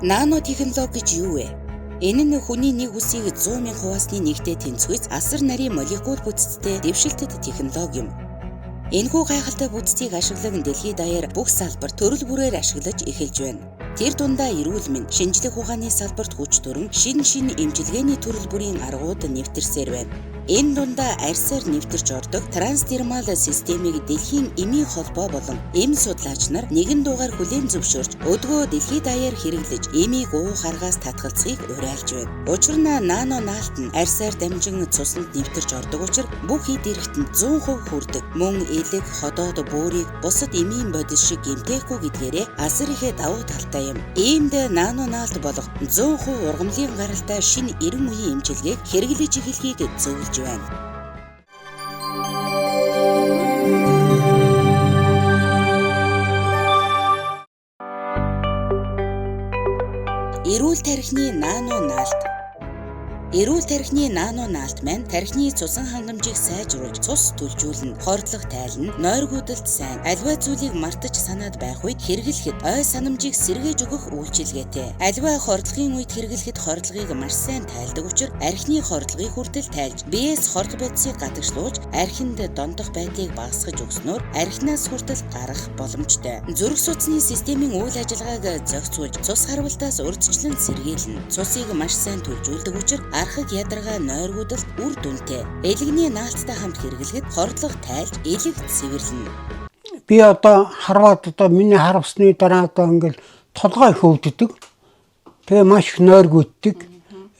Нано технологи гэж юу вэ? Энэ нь хүний нэг үсийг 100,000 хуваасны нэгтэй тэнцвэж асар нарийн молекул бүтцтэй дэвшилтэт технологи юм. Энэхүү гайхалтай бүтцийг ашиглан дэлхийд даяар бүх салбар төрөл бүрээр ашиглаж эхэлж байна. Тэр дундаа эрүүл мэнд, шинжлэх ухааны салбарт хүч төрөн шин эмчилгээний төрөл бүрийн аргууд нэвтэрсээр байна. Энэ дундаа арьсаар нэвтэрч ордог трансдермал системийг дэлхийн эмийн холбоо болон эм судлаач нар нэгэн дугаар хүлээн зөвшөөрч өдгөө дэлхийд даяар хэрэглэж эмийг уух аргаас татгалзахыг уриалж байна. Учир нь нано наалт нь арьсаар дамжин цуснд нэвтэрч ордог учраас бүх хэд эрхтэнд 100% хүрдэг. Мөн элэг, ходоод, бөөрийг бусад эмийн бодис шиг гэмтээхгүй гэдгээрээ асар их давуу талтай юм. Иймд нано наалт болох 100% ургамлын гаралтай шинэ 90 үеийн эмчилгээг хэрэглэж эхлэхийг зөвлөж байна. Эрүүл тархины нано наалт. Эрүүл тархины нано наалт маань тархины цусан хангамжийг сайжруулж, цус түлжүүлнэ, хордлого тайлна, нойргуудалд сайн, аливаа зүйлийг мартаж санаад байх үед хэрэглэхэд ой санамжийг сэргээж өгөх үйлчилгээтэй. Аливаа хордлогын үед хэрэглэхэд хордлогыг маш сайн тайлдаг учраас архины хордлогыг хүртэл тайлж, биеэс хордлого бодисыг гадагшлуулж, архинд дондох байдлыг багасгаж өгснөөр архинаас хүртэл гарах боломжтой. Зүрх судасны системийн үйл ажиллагааг зохицуулж, цус харвалтаас урьдчилан сэргийлнэ. Цусыг маш сайн түлжүүлдэг учраас архаг ядаргаа нойргуудалд үр дүнтэй. Элэгний наалттай хамт хэрэглэхэд хордлого тайлж, элэг цэвэрлэнэ. Би одоо харваад миний харавсны дараа ингээл толгой их өвддөг. Тэгээ маш их нойргууддаг.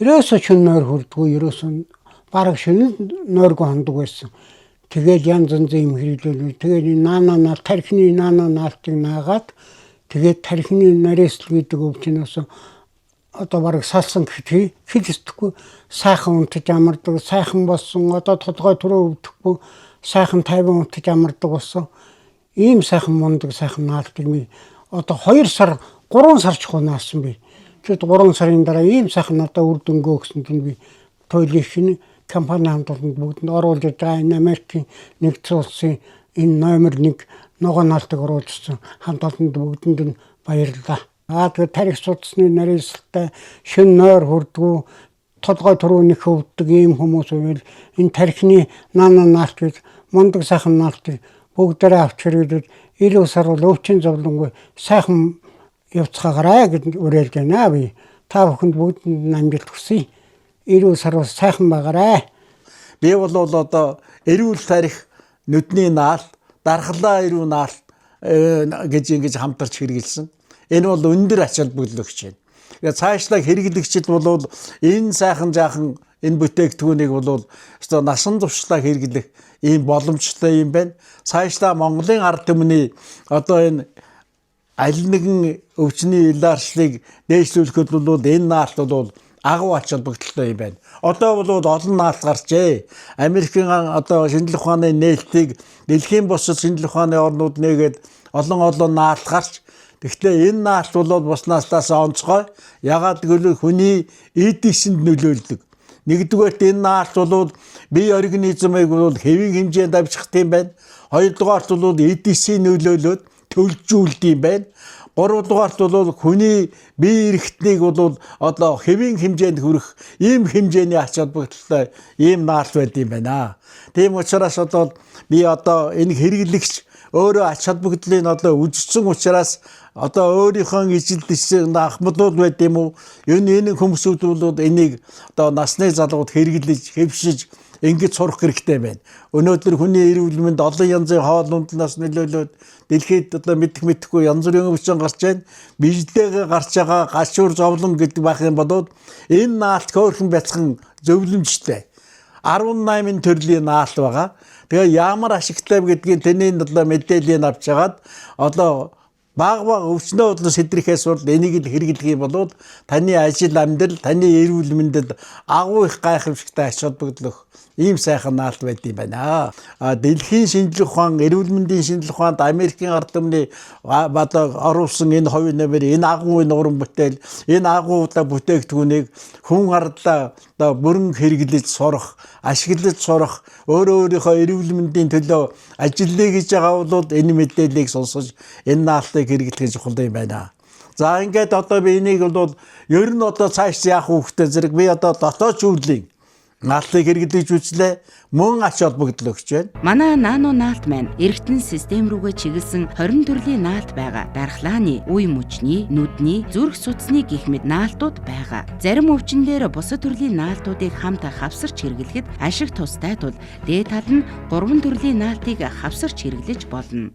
Ерөөсөө шин нойр хүрдэггүй, ерөөсөө бараг шин нойргүй хондог байсан. Тэгээд янз янзын юм хэрэглэв. Тэгээд нано наалт, тархины нано наалтыг наагаад тэгээд тархины нарийсл гэдэг өвчнөөс одоо бараг салсан гэхэд хэлэхгүй сайхан унтаж амардаг, сайхан болсон, одоо толгой түрүү өвдөхгүй, сайхан 50 унтаж амардаг болсон. Ийм сайхан мундаг сайхан наалтыг би одоо 2 сар 3 сар ч хунаасан би. Тэгэд 3 сарын дараа ийм сайхан одоо үр дүнгөө гэсэнд би тойлихны компани хамтлаганд бүгдэнд оруулж байгаа энэ Америкийн нэгдсэн улсын энэ номер 1 ногоо наалтыг оруулсан хамтлаганд бүгдэнд нь баярлалаа. Тэгээд тарих судасны нарийсалтай шин нойр хүрдгүү толгой түрүүнийх өвддөг ийм хүмүүс үйл энэ тархины нано наалт гэж мундаг сайхан наалтыг бүгдээрээ авч хэрэглээд 90 сар бол өвчин зовлонгүй сайхан явцгаагаарай гэж уриалж байна би. Та бүхэнд бүгдэнд амжилт хүсье. 90 сар бол сайхан байгаарай. Би бол одоо эрүүл тарих нүдний наалт, дархлаа эрүүл наалт гэж хамтарч хэрэгэлсэн. Энэ бол өндөр ач холбогдолтой байна. Тэгээд цаашлаа хэрэглэгчид бол энэ сайхан жаахан энэ бүтээгдэхүүнийг бол өстой насан туршдаа хэрэглэх ийм боломжтой юм байна. Цаашлаа Монголын ард түмний одоо энэ аль нэгэн өвчний илааршлыг дээшлүүлэхэд бол энэ наалт бол агуу ач холбогдолтой юм байна. Одоо бол олон наалт гарчээ. Америкийн одоо шинжлэх ухааны нээлтийг дэлхийн бусад шинжлэх ухааны орнууд нээгээд олон наалт гарч. Гэхдээ энэ наалт бол буснаастаас онцгой. Ягаад гэвэл хүний эдисэнд нөлөөлдөг. Нэгдүгээрт энэ наалт бол бие организмыг бол хэвийн хэмжээнд авчрах юм байна. Хоёрдугаарт бол эдисийн нөлөөлөд төлжүүлдэг юм байна. Гуравдугаарт бол хүний бие эрхтнийг бол одоо хэвийн хэмжээнд хүрэх ийм хэмжээний ач холбогдолтой ийм наалт байд юм байна. Тийм учраас одоо би одоо энэ хэрэглэгч өөрөө ач холбогдлыг одоо үжигдсэн учраас одоо өөрийнхөө ижилдсэн ахмадууд байд юм уу? Энэ хүмүүсүүд бол энийг одоо насны залгууд хэрэглэж, хэвшиж ингэж сурах хэрэгтэй байна. Өнөөдөр хүний эрүүл мэнд олон янзын хоол унднаас нөлөөлөд дэлхийд одоо мэдэхгүй янз бүрийн өвчин гарч байна. Биетэйгээ гарч байгаа гашуур зовлон гэдэг байх юм бодоод энэ наалт хөөрхөн бяцхан зөвлөмжтэй. 18 төрлийн наалт байгаа. Тэгээ ямар ашигтай гэдгийг тэний одоо мэдээллийг авч хагаад одоо баг өвчнөө бол сэдрэхээс бол энийг л хэрэглэх юм бол таны ажил амьдрал, таны эрүүл мэндэд агуу их гайхамшигтай ач холбогдох ийм сайхан наалт байд юм байна. Дэлхийн шинжлэх ухаан, эрүүл мэндийн шинжлэх ухаанд Америкийн ард түмний оруулсан энэ хувь нэмэр, энэ агуу нуран бүтээл, энэ агуу бүтээгдэхүүнийг хүн ардаа бүрэн хэрэглэж сурах, ашиглаж сурах, өөрийнхөө эрүүл мэндийн төлөө ажиллая гэж байгаа бол энэ мэдээллийг сонсож энэ наалтыг хэрэглэх чухал юм байна. За ингээд одоо би энийг бол ер нь одоо цааш яах хүүхдээ зэрэг би одоо дотоод чуулгын наалтыг хэрэглэж үзлээ. Мөн ач холбогдол өгч байна. Манай нано наалт маань эргэтэн систем рүүгээ чиглэсэн 20 төрлийн наалт байгаа. Дархлааны, үе мөчний, нүдний, зүрх судасны гэх мэт наалтууд байгаа. Зарим өвчнөөр бусад төрлийн наалтуудыг хамт хавсарч хэрэглэхэд ашиг тустай тул дээд тал нь 3 төрлийн наалтыг хавсарч хэрэглэж болно.